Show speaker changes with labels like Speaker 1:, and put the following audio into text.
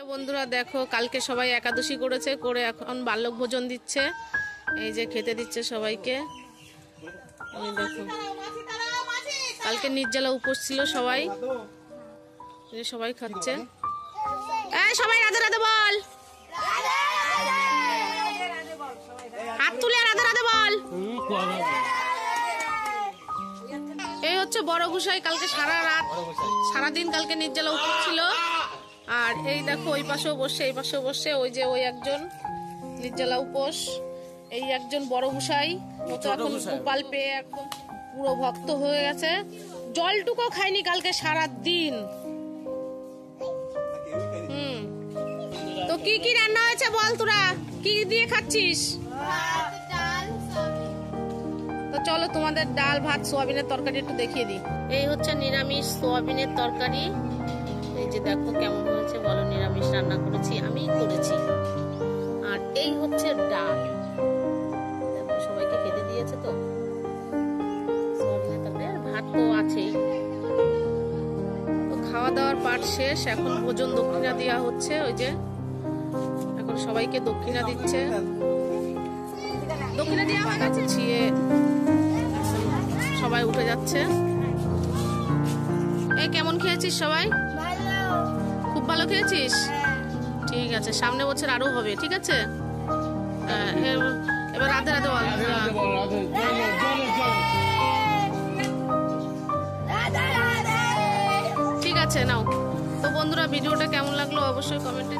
Speaker 1: বন্ধুরা দেখো, কালকে সবাই একাদশী করেছে, করে এখন বাল্যক ভোজন দিচ্ছে। এই যে খেতে দিচ্ছে সবাইকে। এই দেখো, কালকে নির্জলা উপোস ছিল সবাই, সবাই খাচ্ছে। এই সবাই রাধে রাধে বল, হাত তুলে রাধে রাধে বল। এই হচ্ছে বড় গোসাই, কালকে সারা রাত সারাদিন কালকে নির্জলা উপোস ছিল। আর এই দেখো, ওই পাশেও বসে এই পাশেও বসে, ওই যে ওই একজন নির্জলা উপোস, এই একজন বড় গোসাই। ও তো এখন গোপাল পেয়ে একদম পুরো ভক্ত হয়ে গেছে। জলটুকু খায়নি কালকে সারা দিন। তো কি কি রান্না হয়েছে বল, তোরা কি দিয়ে খাচ্ছিস? তো চলো তোমাদের ডাল ভাত সোয়াবিনের তরকারি একটু দেখিয়ে দিই। এই হচ্ছে নিরামিষ সোয়াবিনের তরকারি। এই যে দেখো কেমন হয়েছে বলো, নিরামিষ রান্না করেছি, আমিই করেছি। আর এই হচ্ছে ডাল, দেখো সবাইকে খেতে দিয়েছে। তো সোয়াবিনের তরকারি আর ভাত তো আছেই। তো খাওয়া দাওয়ার পাট শেষ, এখন ভোজন দক্ষিণা দেওয়া হচ্ছে। ওই যে এখন সবাইকে দক্ষিণা দিচ্ছে, দক্ষিণা দেওয়া হয়ে গেছে। সবাই উঠে যাচ্ছে। এই কেমন খেয়েছিস সবাই? খুব ভালো খেয়েছিস? ঠিক আছে, সামনে বছর আরো হবে। ঠিক আছে, এবার রাধে রাধে বল। ঠিক আছে, নাও। তো বন্ধুরা, ভিডিওটা কেমন লাগলো অবশ্যই কমেন্টে